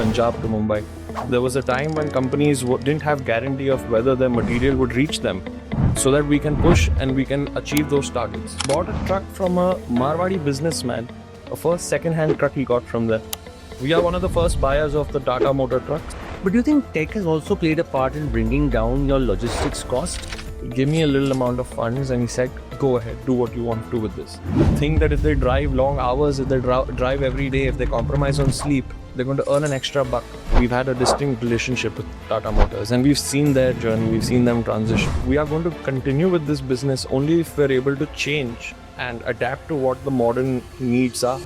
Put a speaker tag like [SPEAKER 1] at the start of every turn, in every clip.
[SPEAKER 1] Punjab to Mumbai. There was a time when companies didn't have guarantee of whether their material would reach them, so that we can push and we can achieve those targets. Bought a truck from a Marwadi businessman, a first second-hand truck he got from there. We are one of the first buyers of the Tata Motor trucks.
[SPEAKER 2] But do you think tech has also played a part in bringing down your logistics cost?
[SPEAKER 1] He gave me a little amount of funds and he said, go ahead, do what you want to do with this. Think that if they drive long hours, if they drive every day, if they compromise on sleep, they're going to earn an extra buck. We've had a distinct relationship with Tata Motors and we've seen their journey, we've seen them transition. We are going to continue with this business only if we're able to change and adapt to what the modern needs are.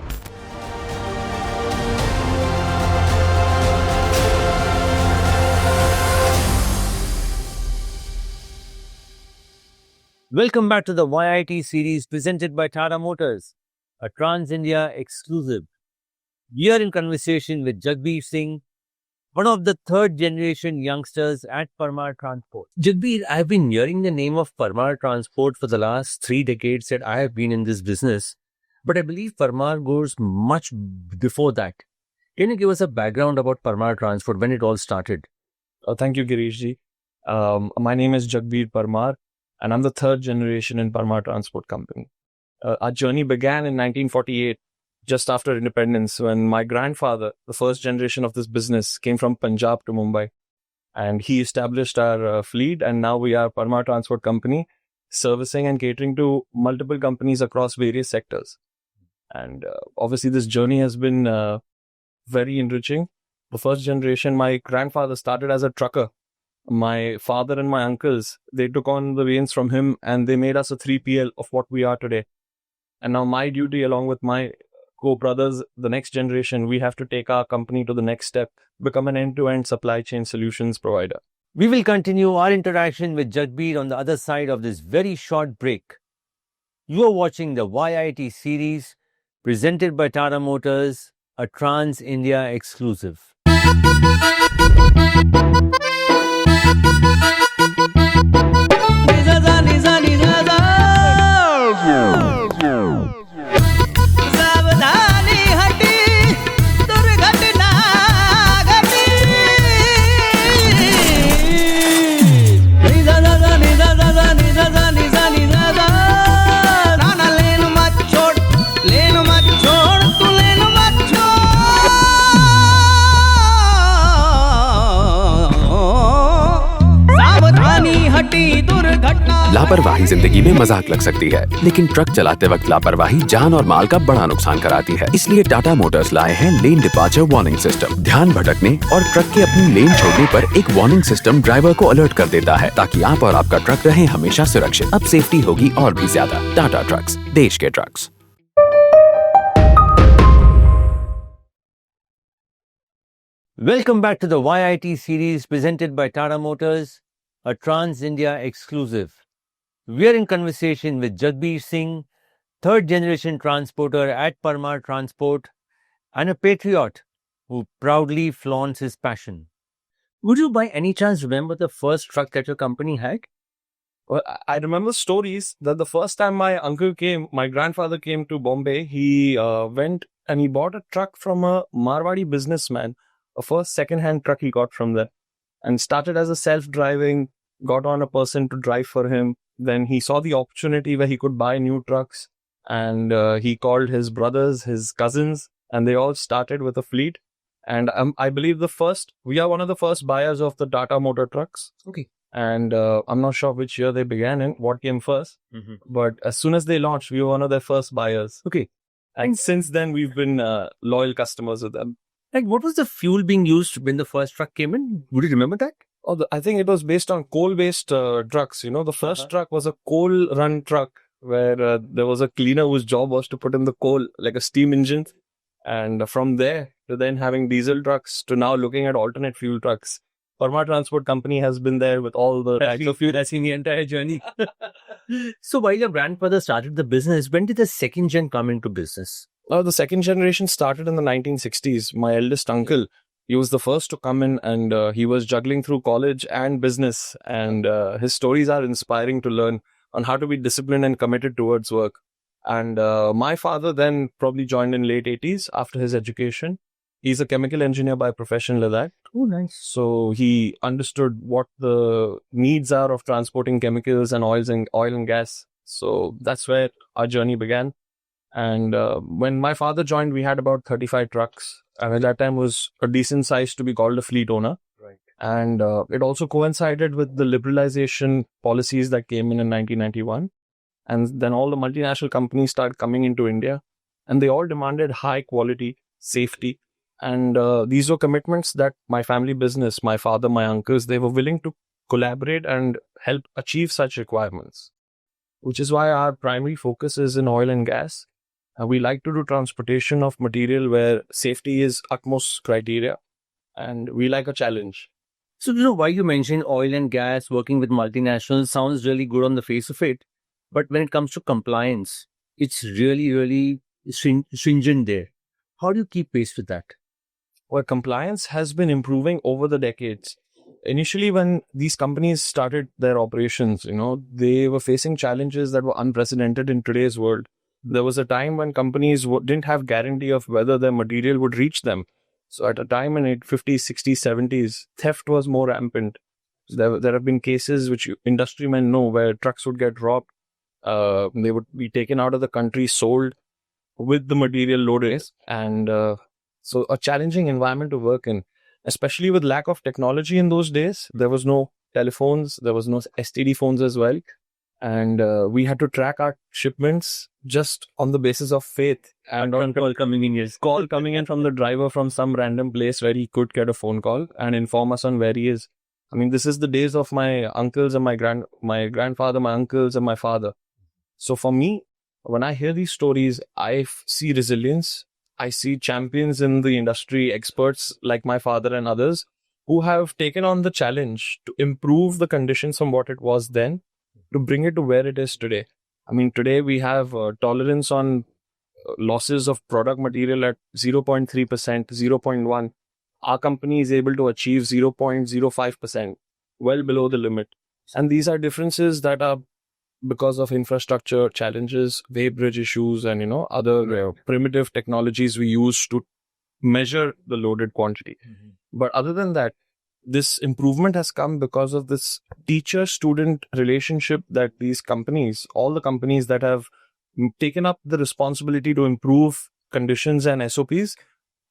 [SPEAKER 2] Welcome back to the YIT series presented by Tata Motors, a Trans-India exclusive. We are in conversation with Jagbir Singh, one of the third generation youngsters at Parmar Transport. Jagbir, I've been hearing the name of Parmar Transport for the last 3 decades that I have been in this business, but I believe Parmar goes much before that. Can you give us a background about Parmar Transport, when it all started?
[SPEAKER 1] Thank you, Girishji. My name is Jagbir Parmar, and I'm the third generation in Parmar Transport Company. Our journey began in 1948, just after independence, when my grandfather, the first generation of this business, came from Punjab to Mumbai. And he established our fleet, and now we are Parmar Transport Company, servicing and catering to multiple companies across various sectors. And obviously this journey has been very enriching. The first generation, my grandfather started as a trucker. My father and my uncles, they took on the reins from him and they made us a 3PL of what we are today. And now my duty, along with my co-brothers, the next generation, we have to take our company to the next step, become an end-to-end supply chain solutions provider.
[SPEAKER 2] We will continue our interaction with Jagbir on the other side of this very short break. You are watching the YIT series presented by Tata Motors, a Trans-India exclusive.
[SPEAKER 3] लापरवाही जिंदगी में मजाक लग सकती है, लेकिन truck चलाते वक्त लापरवाही जान और माल का बड़ा नुकसान कराती है। इसलिए टाटा मोटर्स लाए हैं लेन डिपार्चर वार्निंग सिस्टम। ध्यान भटकने और ट्रक के अपनी लेन छोड़ने पर एक वार्निंग सिस्टम ड्राइवर को अलर्ट कर देता है, ताकि आप और आपका ट्रक रहे हमेशा सुरक्षित। अब सेफ्टी होगी और भी ज्यादा। टाटा ट्रक्स, देश के trucks.
[SPEAKER 2] Welcome back to the YIT series presented by Tata Motors, a Trans-India exclusive. We are in conversation with Jagbir Singh, third generation transporter at Parmar Transport and a patriot who proudly flaunts his passion. Would you by any chance remember the first truck that your company had?
[SPEAKER 1] Well, I remember stories that the first time my grandfather came to Bombay, he went and he bought a truck from a Marwadi businessman, a first second-hand truck he got from there, and started as a self-driving, got on a person to drive for him. Then he saw the opportunity where he could buy new trucks, and he called his brothers, his cousins, and they all started with a fleet. And I believe we are one of the first buyers of the Tata Motor trucks.
[SPEAKER 2] Okay.
[SPEAKER 1] And I'm not sure which year they began in, what came first. But as soon as they launched, we were one of their first buyers.
[SPEAKER 2] Okay.
[SPEAKER 1] And since then, we've been loyal customers with them.
[SPEAKER 2] Like, what was the fuel being used when the first truck came in? Would you remember that?
[SPEAKER 1] I think it was based on coal-based trucks. You know, the first truck was a coal-run truck where there was a cleaner whose job was to put in the coal, like a steam engine. And from there to then having diesel trucks to now looking at alternate fuel trucks. Parmar Transport Company has been there with all the types of fuel.
[SPEAKER 2] That's in the entire journey. So while your grandfather started the business, when did the second gen come into business?
[SPEAKER 1] The second generation started in the 1960s. My eldest uncle, he was the first to come in, and he was juggling through college and business. And his stories are inspiring to learn on how to be disciplined and committed towards work. And my father then probably joined in late 80s after his education. He's a chemical engineer by profession, like that.
[SPEAKER 2] Oh, nice.
[SPEAKER 1] So he understood what the needs are of transporting chemicals and oil and gas. So that's where our journey began. And when my father joined, we had about 35 trucks. And at that time was a decent size to be called a fleet owner.
[SPEAKER 2] Right.
[SPEAKER 1] And it also coincided with the liberalization policies that came in 1991. And then all the multinational companies started coming into India. And they all demanded high quality, safety. And these were commitments that my family business, my father, my uncles, they were willing to collaborate and help achieve such requirements, which is why our primary focus is in oil and gas. We like to do transportation of material where safety is utmost criteria, and we like a challenge.
[SPEAKER 2] So, why you mentioned oil and gas, working with multinationals sounds really good on the face of it. But when it comes to compliance, it's really, really stringent there. How do you keep pace with that?
[SPEAKER 1] Well, compliance has been improving over the decades. Initially, when these companies started their operations, they were facing challenges that were unprecedented in today's world. There was a time when companies didn't have guarantee of whether their material would reach them. So at a time in 50s, 60s, 70s, theft was more rampant. There have been cases which industry men know where trucks would get robbed. They would be taken out of the country, sold with the material loaded. And so a challenging environment to work in, especially with lack of technology in those days. There was no telephones, there was no STD phones as well. And we had to track our shipments just on the basis of faith. And on
[SPEAKER 2] Call coming in, yes.
[SPEAKER 1] call coming in from the driver from some random place where he could get a phone call and inform us on where he is. I mean, this is the days of my uncles and my grandfather, my uncles and my father. So for me, when I hear these stories, I see resilience. I see champions in the industry, experts like my father and others who have taken on the challenge to improve the conditions from what it was then to bring it to where it is today. I mean, today we have tolerance on losses of product material at 0.3%, 0.1. Our company is able to achieve 0.05%, well below the limit. And these are differences that are because of infrastructure challenges, weighbridge issues, and other primitive technologies we use to measure the loaded quantity.
[SPEAKER 2] Mm-hmm.
[SPEAKER 1] But other than that, this improvement has come because of this teacher-student relationship that these companies, all the companies that have taken up the responsibility to improve conditions and SOPs,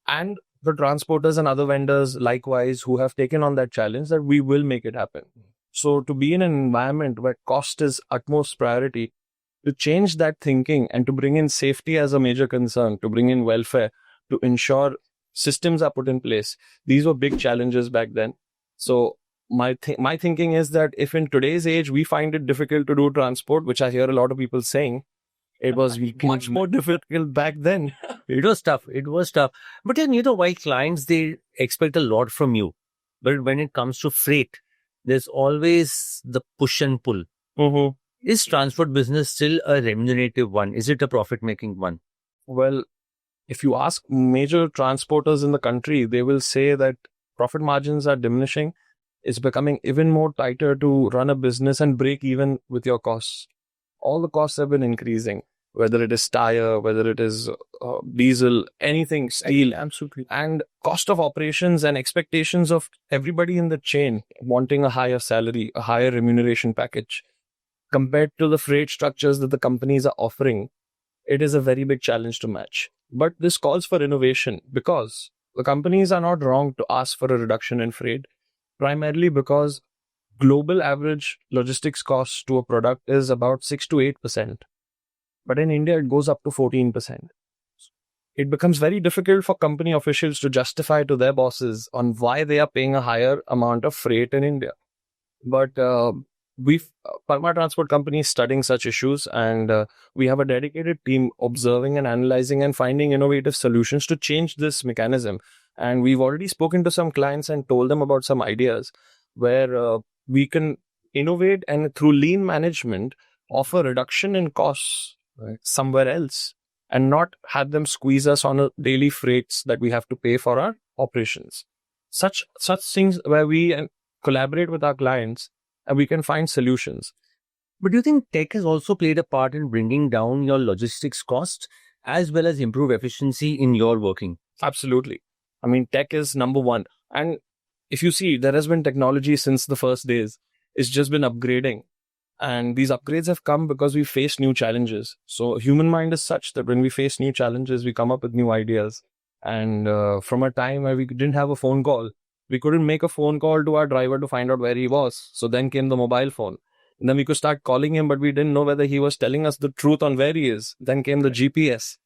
[SPEAKER 1] and the transporters and other vendors likewise who have taken on that challenge that we will make it happen. So to be in an environment where cost is utmost priority, to change that thinking and to bring in safety as a major concern, to bring in welfare, to ensure systems are put in place. These were big challenges back then. So my thinking is that if in today's age we find it difficult to do transport, which I hear a lot of people saying, it was much more difficult back then.
[SPEAKER 2] It was tough. But then, why clients, they expect a lot from you. But when it comes to freight, there's always the push and pull.
[SPEAKER 1] Mm-hmm.
[SPEAKER 2] Is transport business still a remunerative one? Is it a profit-making one?
[SPEAKER 1] Well, if you ask major transporters in the country, they will say that profit margins are diminishing. It's becoming even more tighter to run a business and break even with your costs. All the costs have been increasing, whether it is tire, whether it is diesel, anything, steel.
[SPEAKER 2] Absolutely.
[SPEAKER 1] And cost of operations and expectations of everybody in the chain wanting a higher salary, a higher remuneration package. Compared to the freight structures that the companies are offering, it is a very big challenge to match. But this calls for innovation because the companies are not wrong to ask for a reduction in freight, primarily because global average logistics costs to a product is about 6 to 8%. But in India, it goes up to 14%. It becomes very difficult for company officials to justify to their bosses on why they are paying a higher amount of freight in India. But Parma Transport Company is studying such issues, and we have a dedicated team observing and analyzing and finding innovative solutions to change this mechanism. And we've already spoken to some clients and told them about some ideas where we can innovate and through lean management offer reduction in costs somewhere else and not have them squeeze us on a daily freights that we have to pay for our operations. Such things where we collaborate with our clients and we can find solutions.
[SPEAKER 2] But do you think tech has also played a part in bringing down your logistics costs as well as improve efficiency in your working?
[SPEAKER 1] Absolutely. I mean, tech is number one. And if you see, there has been technology since the first days. It's just been upgrading. And these upgrades have come because we face new challenges. So human mind is such that when we face new challenges, we come up with new ideas. And from a time where we didn't have a phone call, we couldn't make a phone call to our driver to find out where he was. So then came the mobile phone. And then we could start calling him, but we didn't know whether he was telling us the truth on where he is. Then came the GPS.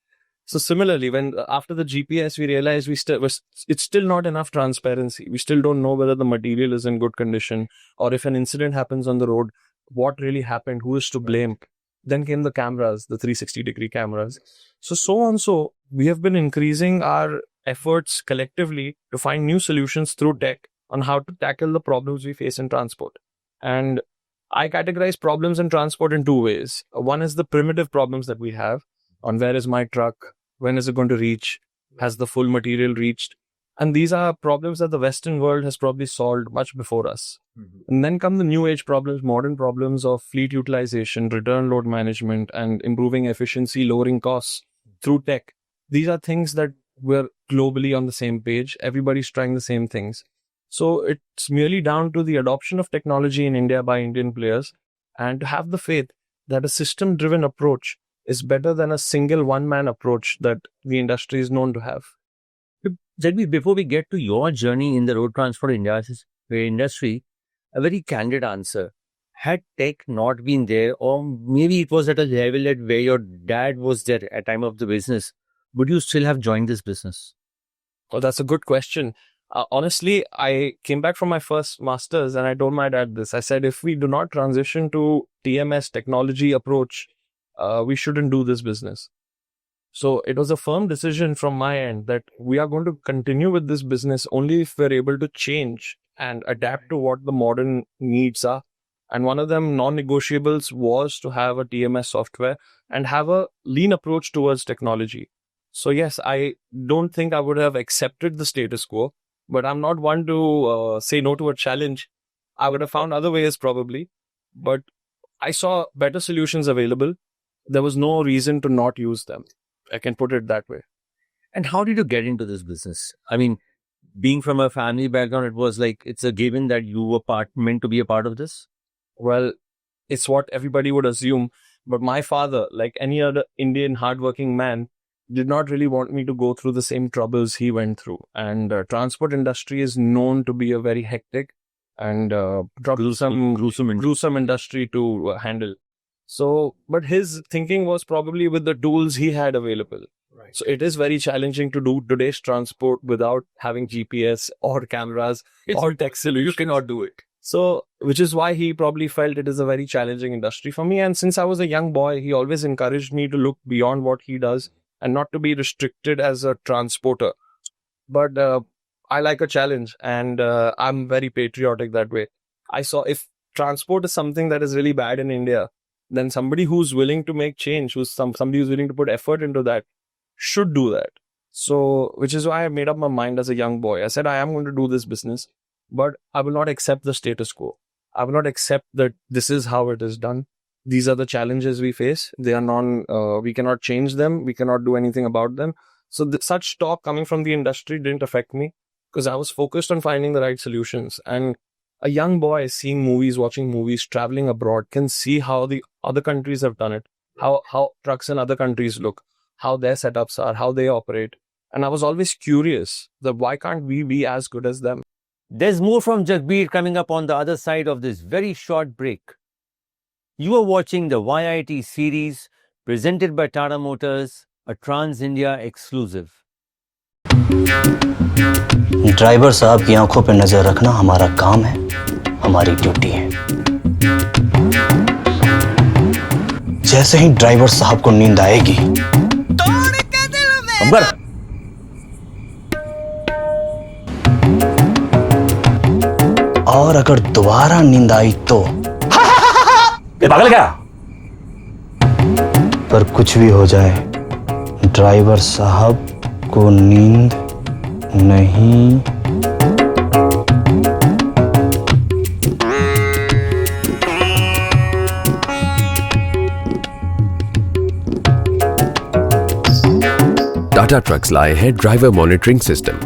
[SPEAKER 1] So similarly, when after the GPS, we realized it's still not enough transparency. We still don't know whether the material is in good condition, or if an incident happens on the road, what really happened, who is to blame. Then came the cameras, the 360-degree cameras. So on. So we have been increasing our efforts collectively to find new solutions through tech on how to tackle the problems we face in transport. And I categorize problems in transport in two ways. One is the primitive problems that we have on where is my truck, when is it going to reach, has the full material reached? And these are problems that the Western world has probably solved much before us. And then come the new age problems, modern problems of fleet utilization, return load management, and improving efficiency, lowering costs through tech. These are things that we're globally on the same page. Everybody's trying the same things. So it's merely down to the adoption of technology in India by Indian players, and to have the faith that a system-driven approach is better than a single one-man approach that the industry is known to have.
[SPEAKER 2] Jagbir, before we get to your journey in the road transport industry, a very candid answer. Had tech not been there, or maybe it was at a level at where your dad was there at time of the business, would you still have joined this business?
[SPEAKER 1] Oh, that's a good question. Honestly, I came back from my first master's and I told my dad this. I said, if we do not transition to TMS technology approach, we shouldn't do this business. So it was a firm decision from my end that we are going to continue with this business only if we're able to change and adapt to what the modern needs are. And one of them non-negotiables was to have a TMS software and have a lean approach towards technology. So yes, I don't think I would have accepted the status quo, but I'm not one to say no to a challenge. I would have found other ways probably, but I saw better solutions available. There was no reason to not use them. I can put it that way.
[SPEAKER 2] And how did you get into this business? I mean, being from a family background, it was like it's a given that you were meant to be a part of this?
[SPEAKER 1] Well, it's what everybody would assume. But my father, like any other Indian hardworking man, did not really want me to go through the same troubles he went through. And transport industry is known to be a very hectic and gruesome industry to handle. So, but his thinking was probably with the tools he had available. Right. So it is very challenging to do today's transport without having GPS or cameras or tech solutions.
[SPEAKER 2] You cannot do it.
[SPEAKER 1] So, which is why he probably felt it is a very challenging industry for me. And since I was a young boy, he always encouraged me to look beyond what he does and not to be restricted as a transporter. But I like a challenge, and I'm very patriotic that way. I saw if transport is something that is really bad in India, then somebody who's willing to make change, somebody who's willing to put effort into that, should do that. So, which is why I made up my mind as a young boy. I said, I am going to do this business, but I will not accept the status quo. I will not accept that this is how it is done. These are the challenges we face. They are we cannot change them. We cannot do anything about them. So such talk coming from the industry didn't affect me because I was focused on finding the right solutions. And a young boy seeing movies, watching movies, traveling abroad can see how the other countries have done it, how trucks in other countries look, how their setups are, how they operate. And I was always curious that why can't we be as good as them?
[SPEAKER 2] There's more from Jagbir coming up on the other side of this very short break. You are watching the YIT series presented by Tata Motors, a Trans-India exclusive.
[SPEAKER 4] Driver साहब की आंखों पर नजर रखना हमारा काम है, हमारी ड्यूटी है। जैसे ही ड्राइवर साहब को नींद आएगी, अंबर, और अगर दोबारा नींद आई तो ये पागल क्या? पर कुछ भी हो जाए, ड्राइवर साहब को नींद नहीं।
[SPEAKER 3] टाटा ट्रक्स लाए हैं ड्राइवर मॉनिटरिंग सिस्टम।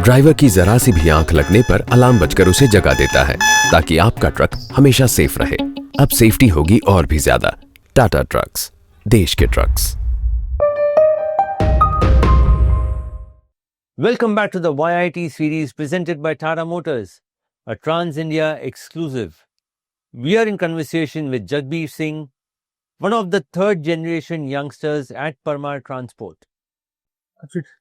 [SPEAKER 3] ड्राइवर की जरा सी भी आंख लगने पर अलार्म बजकर उसे जगा देता है, ताकि आपका ट्रक हमेशा सेफ रहे। अब सेफ्टी होगी और भी ज्यादा। टाटा ट्रक्स, देश के trucks.
[SPEAKER 2] Welcome back to the YIT series presented by Tata Motors, a Trans-India exclusive. We are in conversation with Jagbir Singh, one of the third generation youngsters at Parmar Transport.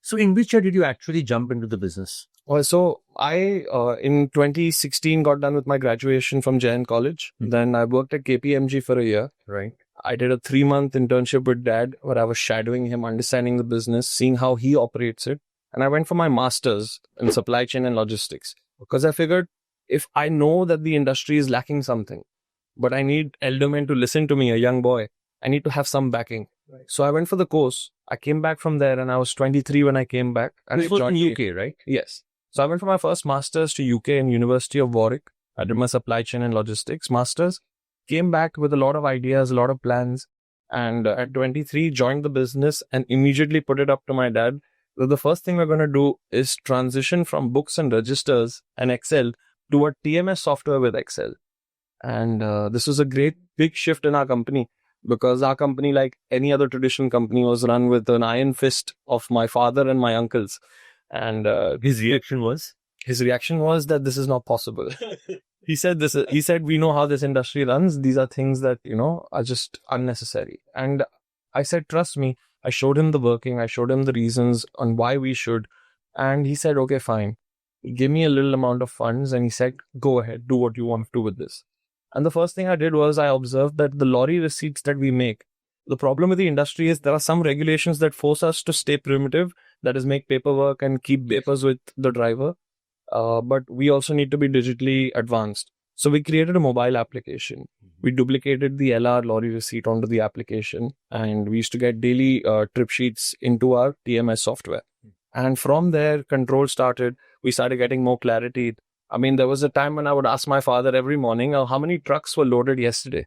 [SPEAKER 2] So in which year did you actually jump into the business?
[SPEAKER 1] So I, in 2016, got done with my graduation from Jain College. Then I worked at KPMG for a year.
[SPEAKER 2] Right.
[SPEAKER 1] I did a 3-month internship with Dad where I was shadowing him, understanding the business, seeing how he operates it. And I went for my master's in supply chain and logistics because I figured if I know that the industry is lacking something, but I need elder men to listen to me, a young boy, I need to have some backing. Right. So I went for the course. I came back from there and I was 23 when I came back. And
[SPEAKER 2] This was in UK, right?
[SPEAKER 1] Yes. So I went for my first master's to UK in University of Warwick. I did my supply chain and logistics master's. Came back with a lot of ideas, a lot of plans. And at 23, joined the business and immediately put it up to my dad. So the first thing we're going to do is transition from books and registers and Excel to a TMS software with Excel. And this was a great big shift in our company because our company, like any other traditional company, was run with an iron fist of my father and my uncles. And
[SPEAKER 2] His reaction was?
[SPEAKER 1] His reaction was that this is not possible. He said, we know how this industry runs. These are things that, are just unnecessary. And I said, trust me. I showed him the working. I showed him the reasons on why we should. And he said, okay, fine. He gave me a little amount of funds and he said, go ahead, do what you want to do with this. And the first thing I did was I observed that the lorry receipts that we make, the problem with the industry is there are some regulations that force us to stay primitive, that is make paperwork and keep papers with the driver. But we also need to be digitally advanced. So we created a mobile application. We duplicated the LR lorry receipt onto the application and we used to get daily trip sheets into our TMS software. And from there, control started. We started getting more clarity. I mean, there was a time when I would ask my father every morning, how many trucks were loaded yesterday?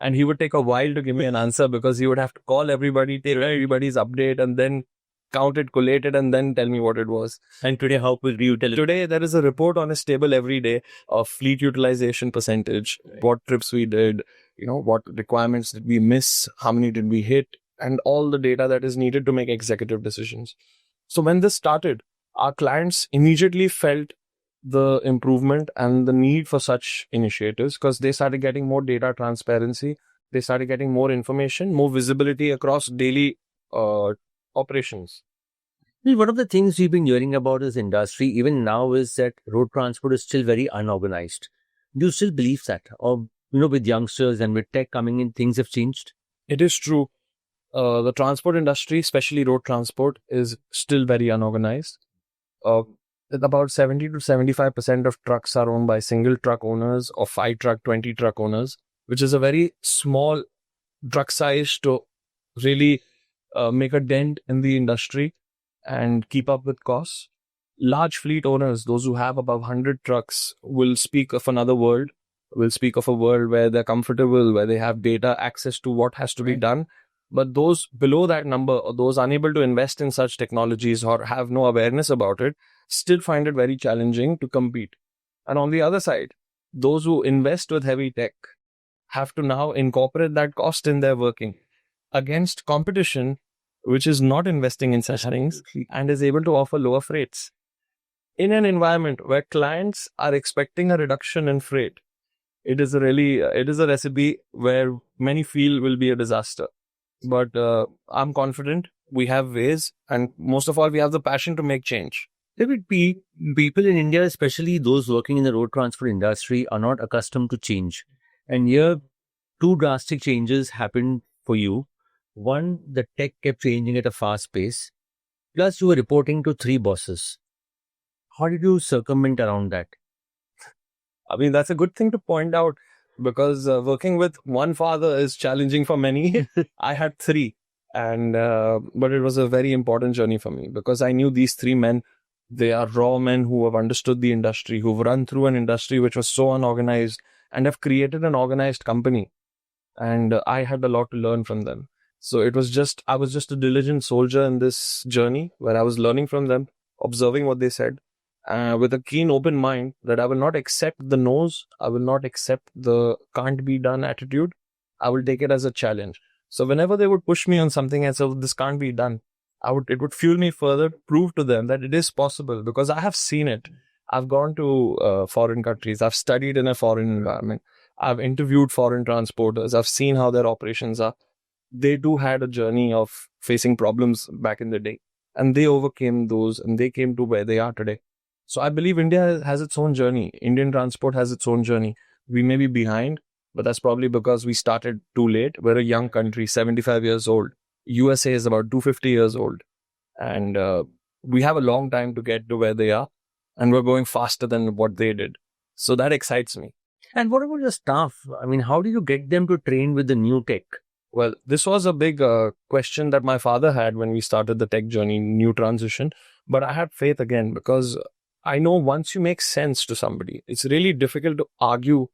[SPEAKER 1] And he would take a while to give me an answer because he would have to call everybody, take everybody's update and then count it, collate it, and then tell me what it was.
[SPEAKER 2] And today, how could you tell it?
[SPEAKER 1] Today, there is a report on his table every day of fleet utilization percentage, what trips we did, what requirements did we miss, how many did we hit, and all the data that is needed to make executive decisions. So when this started, our clients immediately felt the improvement and the need for such initiatives because they started getting more data transparency. They started getting more information, more visibility across daily operations.
[SPEAKER 2] One of the things we've been hearing about this industry even now is that road transport is still very unorganized. Do you still believe that? Or, with youngsters and with tech coming in, things have changed?
[SPEAKER 1] It is true. The transport industry, especially road transport, is still very unorganized. About 70 to 75% of trucks are owned by single truck owners or 5 truck, 20 truck owners, which is a very small truck size to really make a dent in the industry and keep up with costs. Large fleet owners, those who have above 100 trucks, will speak of another world, will speak of a world where they're comfortable, where they have data access to what has to be done. But those below that number, or those unable to invest in such technologies or have no awareness about it, still find it very challenging to compete. And on the other side, those who invest with heavy tech have to now incorporate that cost in their working against competition, which is not investing in such things and is able to offer lower freights. In an environment where clients are expecting a reduction in freight, it is a recipe where many feel will be a disaster. But I'm confident we have ways, and most of all, we have the passion to make change.
[SPEAKER 2] There would be people in India, especially those working in the road transport industry, are not accustomed to change. And here, 2 drastic changes happened for you. One, the tech kept changing at a fast pace. Plus, you were reporting to 3 bosses. How did you circumvent around that?
[SPEAKER 1] I mean, that's a good thing to point out because working with one father is challenging for many. I had 3, and but it was a very important journey for me because I knew these 3 men. They are raw men who have understood the industry, who've run through an industry which was so unorganized and have created an organized company. And I had a lot to learn from them. So I was just a diligent soldier in this journey where I was learning from them, observing what they said, with a keen open mind that I will not accept the no's, I will not accept the can't be done attitude. I will take it as a challenge. So whenever they would push me on something and say, "Oh, this can't be done," it would fuel me further, prove to them that it is possible because I have seen it. I've gone to foreign countries. I've studied in a foreign environment. I've interviewed foreign transporters. I've seen how their operations are. They too had a journey of facing problems back in the day, and they overcame those and they came to where they are today. So I believe India has its own journey. Indian transport has its own journey. We may be behind, but that's probably because we started too late. We're a young country, 75 years old. USA is about 250 years old. And we have a long time to get to where they are. And we're going faster than what they did. So that excites me.
[SPEAKER 2] And what about the staff? I mean, how do you get them to train with the new tech?
[SPEAKER 1] Well, this was a big question that my father had when we started the tech journey, new transition. But I had faith again because I know once you make sense to somebody, it's really difficult to argue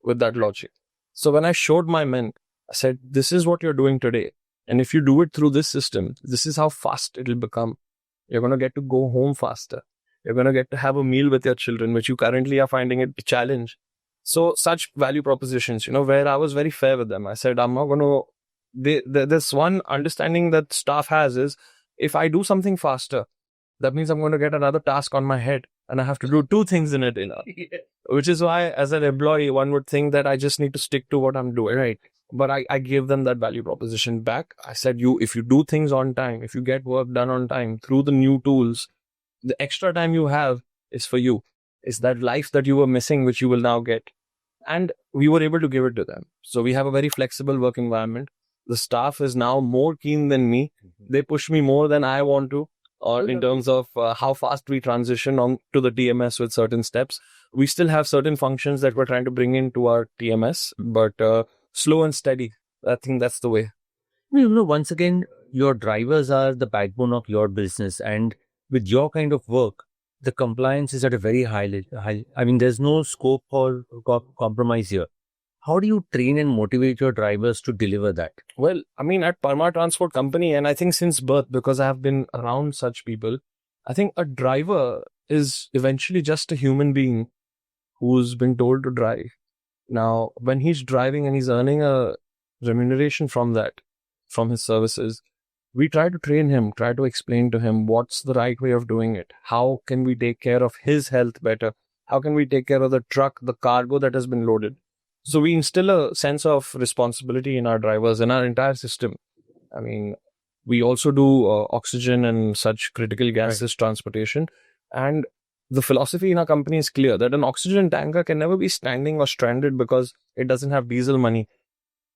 [SPEAKER 1] with that logic. So when I showed my men, I said, this is what you're doing today. And if you do it through this system, this is how fast it'll become. You're going to get to go home faster. You're going to get to have a meal with your children, which you currently are finding it a challenge. So such value propositions, where I was very fair with them. I said, I'm not going to, this one understanding that staff has is if I do something faster, that means I'm going to get another task on my head and I have to do two things in it, which is why as an employee, one would think that I just need to stick to what I'm doing. Right. But I gave them that value proposition back. I said, if you do things on time, if you get work done on time through the new tools, the extra time you have is for you. It's that life that you were missing, which you will now get. And we were able to give it to them. So we have a very flexible work environment. The staff is now more keen than me. They push me more than I want to, or in terms of how fast we transition on to the TMS with certain steps. We still have certain functions that we're trying to bring into our TMS, but slow and steady. I think that's the way.
[SPEAKER 2] Once again, your drivers are the backbone of your business. And with your kind of work, the compliance is at a very high. I mean, there's no scope for compromise here. How do you train and motivate your drivers to deliver that?
[SPEAKER 1] Well, I mean, at Parma Transport Company, and I think since birth, because I have been around such people, I think a driver is eventually just a human being who's been told to drive. Now, when he's driving and he's earning a remuneration from that, from his services, we try to train him, try to explain to him what's the right way of doing it. How can we take care of his health better? How can we take care of the truck, the cargo that has been loaded? So we instill a sense of responsibility in our drivers and our entire system. I mean, we also do oxygen and such critical gases transportation. And the philosophy in our company is clear that an oxygen tanker can never be standing or stranded because it doesn't have diesel money,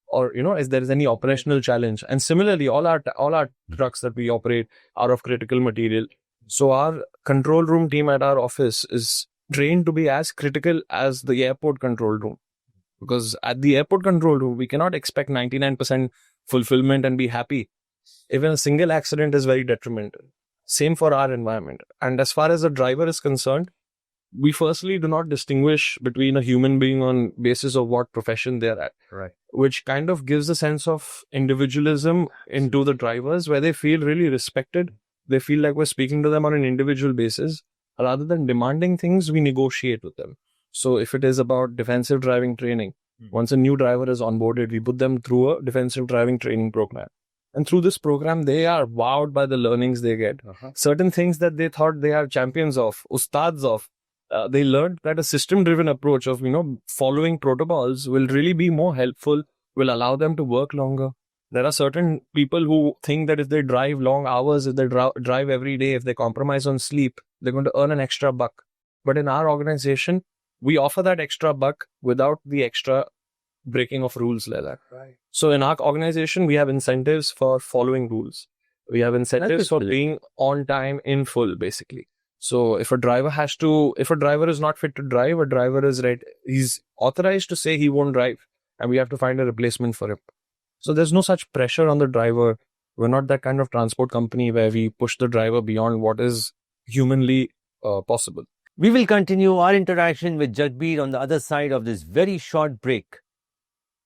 [SPEAKER 1] or if there is any operational challenge. And similarly, all our trucks that we operate are of critical material. So our control room team at our office is trained to be as critical as the airport control room. Because at the airport control room, we cannot expect 99% fulfillment and be happy. Even a single accident is very detrimental. Same for our environment. And as far as the driver is concerned, we firstly do not distinguish between a human being on basis of what profession they're at.
[SPEAKER 2] Right.
[SPEAKER 1] Which kind of gives a sense of individualism into the drivers where they feel really respected. They feel like we're speaking to them on an individual basis. Rather than demanding things, we negotiate with them. So if it is about defensive driving training, once a new driver is onboarded, we put them through a defensive driving training program. And through this program, they are wowed by the learnings they get. Certain things that they thought they are champions of, ustads of, they learned that a system-driven approach of, following protocols will really be more helpful, will allow them to work longer. There are certain people who think that if they drive long hours, if they drive every day, if they compromise on sleep, they're going to earn an extra buck. But in our organization, we offer that extra buck without the extra breaking of rules like that.
[SPEAKER 2] Right.
[SPEAKER 1] So in our organization, we have incentives for following rules. We have incentives for being on time in full, basically. So if a driver is not fit to drive, a driver is right. He's authorized to say he won't drive and we have to find a replacement for him. So there's no such pressure on the driver. We're not that kind of transport company where we push the driver beyond what is humanly possible.
[SPEAKER 2] We will continue our interaction with Jagbir on the other side of this very short break.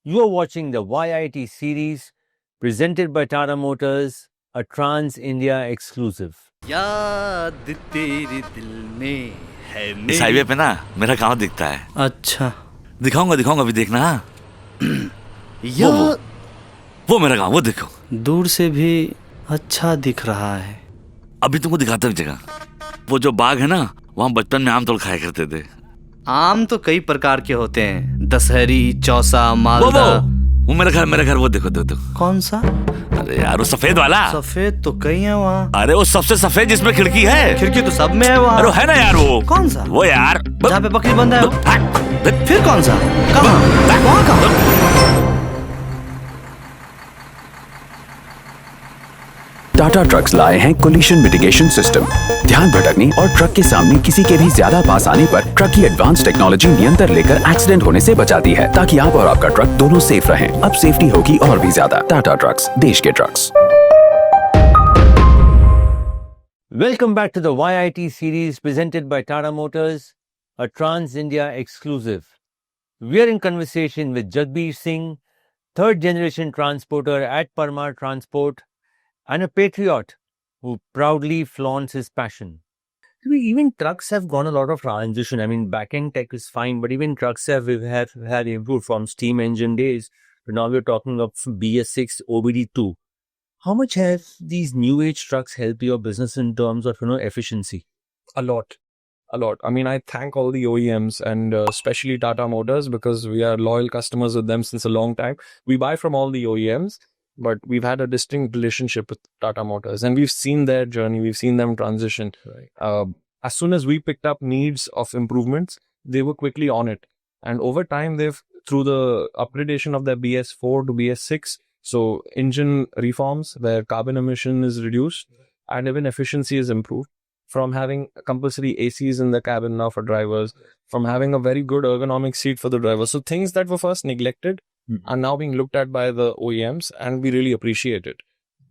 [SPEAKER 2] You are watching the YIT series presented by Tata Motors, a Trans-India exclusive.
[SPEAKER 5] याद तेरे दिल में है
[SPEAKER 6] इस
[SPEAKER 5] मेरी।
[SPEAKER 6] Highway पे ना मेरा गांव दिखता है।
[SPEAKER 5] अच्छा
[SPEAKER 6] दिखाऊंगा अभी देखना।
[SPEAKER 5] या
[SPEAKER 6] वो मेरा गांव, वो देखो।
[SPEAKER 5] दूर से भी अच्छा दिख रहा है।
[SPEAKER 6] अभी तुमको दिखाता हूँ जगह। वो जो बाग है ना, वहाँ बचपन में आम तोड़ खाया करते थे।
[SPEAKER 5] आम तो कई प्रकार के होते हैं, दशहरी, चौसा,
[SPEAKER 6] वो
[SPEAKER 5] मालदा।
[SPEAKER 6] वो मेरा घर वो देखो।
[SPEAKER 5] कौन सा?
[SPEAKER 6] अरे यार वो सफेद वाला।
[SPEAKER 5] सफेद तो कई है वहाँ।
[SPEAKER 6] अरे वो सबसे सफेद जिसमें खिड़की है।
[SPEAKER 5] खिड़की तो सब में है वहाँ।
[SPEAKER 6] अरे है ना यार वो।
[SPEAKER 5] कौन सा?
[SPEAKER 6] वो यार
[SPEAKER 5] जहाँ पे बकरी बंधा है वो? फिर कौन सा? कहाँ? वहाँ कहाँ?
[SPEAKER 3] टाटा ट्रक्स लाए हैं कोलिशन मिटिगेशन सिस्टम। ध्यान भटकने और ट्रक के सामने किसी के भी ज्यादा पास आने पर ट्रक की एडवांस टेक्नोलॉजी नियंत्रण लेकर एक्सीडेंट होने से बचाती है, ताकि आप और आपका ट्रक दोनों सेफ रहें। अब सेफ्टी होगी और भी ज्यादा। टाटा ट्रक्स, देश के trucks.
[SPEAKER 2] Welcome back to the YIT series presented by Tata Motors, a Trans-India exclusive. We are in conversation with Jagbir Singh, third generation transporter at Parmar Transport and a patriot who proudly flaunts his passion. Even trucks have gone a lot of transition. I mean, back-end tech is fine, but even trucks have improved from steam engine days to now we're talking of BS6, OBD2. How much have these new age trucks helped your business in terms of efficiency?
[SPEAKER 1] A lot. I mean, I thank all the OEMs and especially Tata Motors, because we are loyal customers with them since a long time. We buy from all the OEMs, but we've had a distinct relationship with Tata Motors, and we've seen their journey. We've seen them transition.
[SPEAKER 2] Right.
[SPEAKER 1] As soon as we picked up needs of improvements, they were quickly on it. And over time, through the upgradation of their BS4 to BS6, so engine reforms where carbon emission is reduced and even efficiency is improved, from having compulsory ACs in the cabin now for drivers, from having a very good ergonomic seat for the driver. So things that were first neglected are now being looked at by the OEMs, and we really appreciate it.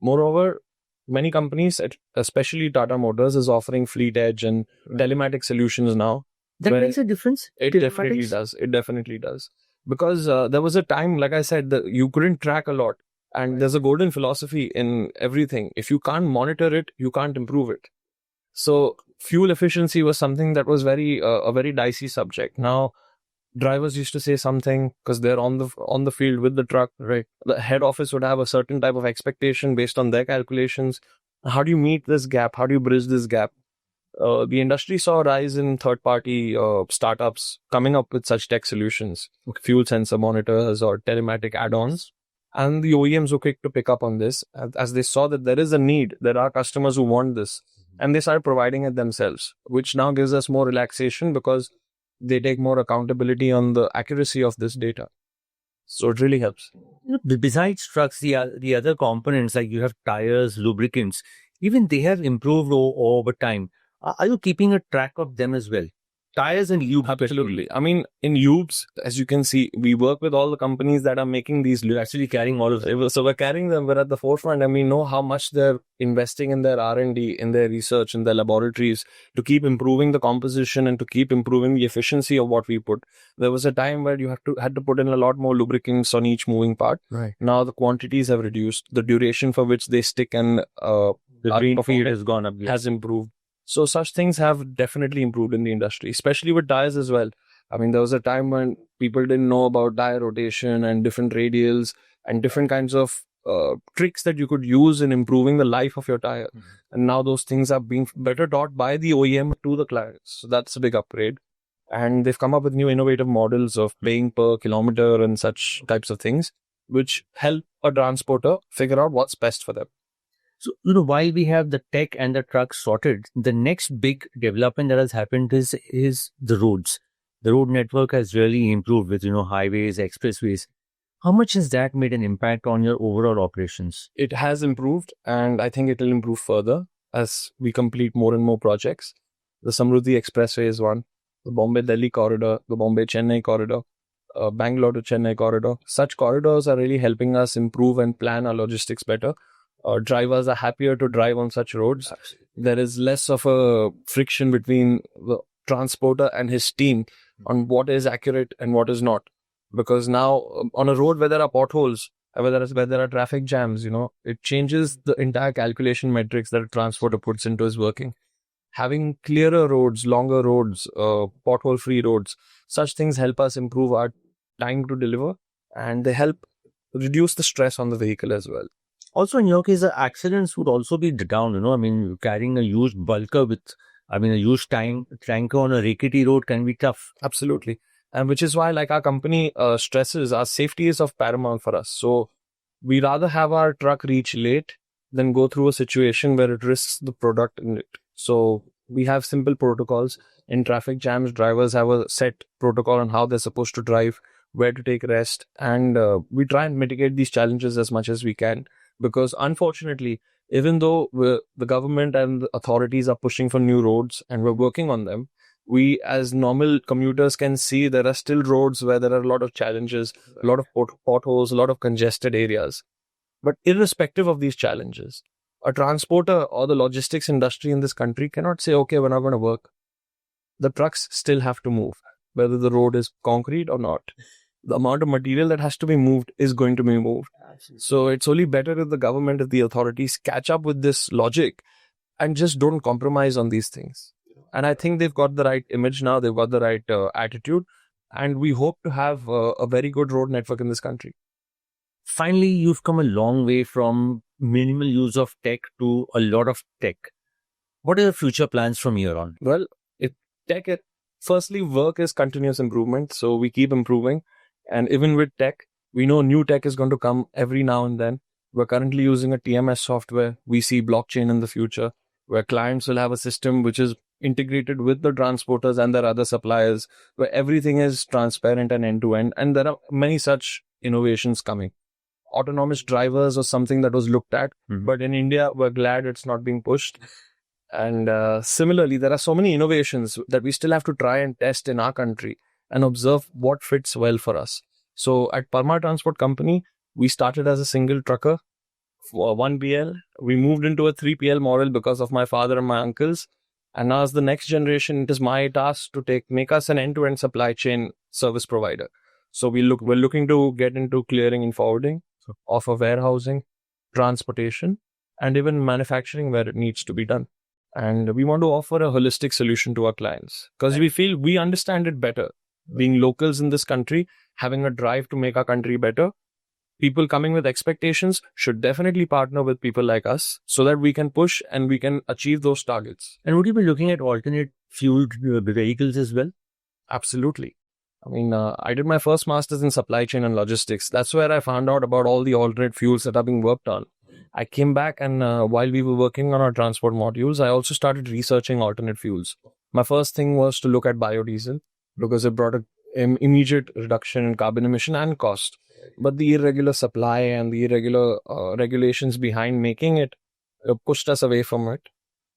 [SPEAKER 1] Moreover, many companies, especially Tata Motors, is offering Fleet Edge and telematic solutions now.
[SPEAKER 2] That
[SPEAKER 1] where
[SPEAKER 2] makes a difference.
[SPEAKER 1] It definitely does. It definitely does. Because there was a time, like I said, that you couldn't track a lot. And there's a golden philosophy in everything. If you can't monitor it, you can't improve it. So fuel efficiency was something that was a very dicey subject. Now, drivers used to say something because they're on the field with the truck, right? The head office would have a certain type of expectation based on their calculations. How do you meet this gap? How do you bridge this gap? The industry saw a rise in third-party startups coming up with such tech solutions, fuel sensor monitors or telematic add-ons. And the OEMs were quick to pick up on this as they saw that there is a need. There are customers who want this. And they started providing it themselves, which now gives us more relaxation because they take more accountability on the accuracy of this data. So it really helps.
[SPEAKER 2] Besides trucks, the other components like you have tires, lubricants, even they have improved over time. Are you keeping a track of them as well? Tires and lube.
[SPEAKER 1] Absolutely. I mean, in lubes, as you can see, we work with all the companies that are making these lubes.
[SPEAKER 2] You're actually carrying all of them.
[SPEAKER 1] So we're carrying them. We're at the forefront, and we know how much they're investing in their R&D, in their research, in their laboratories to keep improving the composition and to keep improving the efficiency of what we put. There was a time where you had to put in a lot more lubricants on each moving part.
[SPEAKER 2] Right.
[SPEAKER 1] Now the quantities have reduced. The duration for which they stick and
[SPEAKER 2] The green field has gone up.
[SPEAKER 1] has improved. So such things have definitely improved in the industry, especially with tires as well. I mean, there was a time when people didn't know about tire rotation and different radials and different kinds of tricks that you could use in improving the life of your tire. Mm-hmm. And now those things are being better taught by the OEM to the clients. So that's a big upgrade. And they've come up with new innovative models of paying per kilometer and such types of things, which help a transporter figure out what's best for them.
[SPEAKER 2] So, while we have the tech and the trucks sorted, the next big development that has happened is the roads. The road network has really improved with, highways, expressways. How much has that made an impact on your overall operations?
[SPEAKER 1] It has improved, and I think it will improve further as we complete more and more projects. The Samruddhi Expressway is one, the Bombay-Delhi corridor, the Bombay-Chennai corridor, Bangalore to Chennai corridor. Such corridors are really helping us improve and plan our logistics better. Drivers are happier to drive on such roads. Absolutely. There is less of a friction between the transporter and his team on what is accurate and what is not. Because now on a road where there are potholes, where there are traffic jams, it changes the entire calculation metrics that a transporter puts into his working. Having clearer roads, longer roads, pothole-free roads, such things help us improve our time to deliver, and they help reduce the stress on the vehicle as well.
[SPEAKER 2] Also, in your case, the accidents would also be down, I mean, carrying a huge bulker with, a huge tanker on a rickety road can be tough.
[SPEAKER 1] Absolutely. And which is why, like our company stresses, our safety is of paramount for us. So we rather have our truck reach late than go through a situation where it risks the product in it. So we have simple protocols. In traffic jams, drivers have a set protocol on how they're supposed to drive, where to take rest. And we try and mitigate these challenges as much as we can. Because unfortunately, even though the government and the authorities are pushing for new roads and we're working on them, we as normal commuters can see there are still roads where there are a lot of challenges, a lot of potholes, a lot of congested areas. But irrespective of these challenges, a transporter or the logistics industry in this country cannot say, okay, we're not going to work. The trucks still have to move, whether the road is concrete or not. The amount of material that has to be moved is going to be moved. So it's only better if the government, if the authorities catch up with this logic and just don't compromise on these things. And I think they've got the right image now, they've got the right attitude, and we hope to have a very good road network in this country.
[SPEAKER 2] Finally, you've come a long way from minimal use of tech to a lot of tech. What are the future plans from here on?
[SPEAKER 1] Well, firstly, work is continuous improvement, so we keep improving. And even with tech, we know new tech is going to come every now and then. We're currently using a TMS software. We see blockchain in the future, where clients will have a system which is integrated with the transporters and their other suppliers, where everything is transparent and end-to-end. And there are many such innovations coming. Autonomous drivers was something that was looked at, but in India, we're glad it's not being pushed. And similarly, there are so many innovations that we still have to try and test in our country and observe what fits well for us. So at Parmar Transport Company, we started as a single trucker for 1PL. We moved into a 3PL model because of my father and my uncles. And now as the next generation, it is my task to make us an end-to-end supply chain service provider. So we're looking to get into clearing and forwarding, offer warehousing, transportation, and even manufacturing where it needs to be done. And we want to offer a holistic solution to our clients because we feel we understand it better. Being locals in this country, having a drive to make our country better, people coming with expectations should definitely partner with people like us so that we can push and we can achieve those targets.
[SPEAKER 2] And would you be looking at alternate fueled vehicles as well?
[SPEAKER 1] Absolutely. I mean, I did my first master's in supply chain and logistics. That's where I found out about all the alternate fuels that are being worked on. I came back and while we were working on our transport modules, I also started researching alternate fuels. My first thing was to look at biodiesel because it brought an immediate reduction in carbon emission and cost. But the irregular supply and the irregular regulations behind making it pushed us away from it.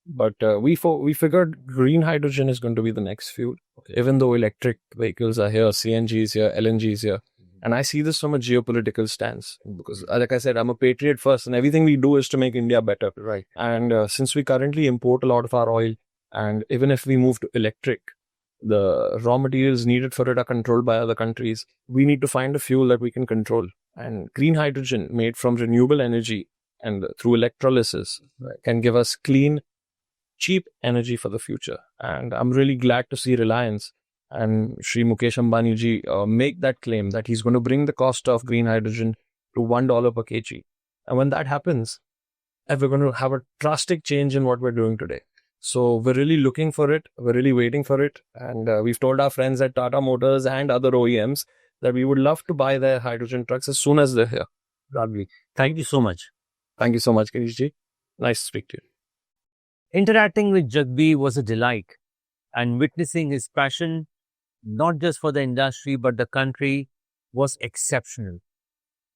[SPEAKER 1] But we figured green hydrogen is going to be the next fuel. Okay. Even though electric vehicles are here, CNG is here, LNG is here. And I see this from a geopolitical stance because, like I said, I'm a patriot first and everything we do is to make India better. Right. And since we currently import a lot of our oil, and even if we move to electric, the raw materials needed for it are controlled by other countries. We need to find a fuel that we can control. And green hydrogen made from renewable energy and through electrolysis can give us clean, cheap energy for the future. And I'm really glad to see Reliance and Shri Mukesh Ambani ji make that claim that he's going to bring the cost of green hydrogen to $1 per kg. And when that happens, we're going to have a drastic change in what we're doing today. So we're really looking for it. We're really waiting for it. And we've told our friends at Tata Motors and other OEMs that we would love to buy their hydrogen trucks as soon as they're here.
[SPEAKER 2] Lovely. Thank you so much.
[SPEAKER 1] Thank you so much, Girish ji. Nice to speak to you.
[SPEAKER 2] Interacting with Jagbir was a delight, and witnessing his passion, not just for the industry but the country, was exceptional.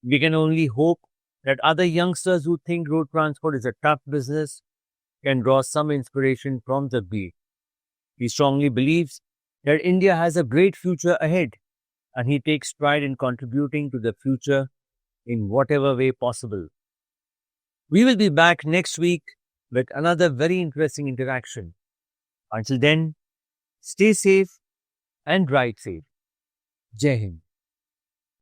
[SPEAKER 2] We can only hope that other youngsters who think road transport is a tough business can draw some inspiration from Jagbir. He strongly believes that India has a great future ahead, and he takes pride in contributing to the future in whatever way possible. We will be back next week with another very interesting interaction. Until then, stay safe and ride safe. Jai Hind.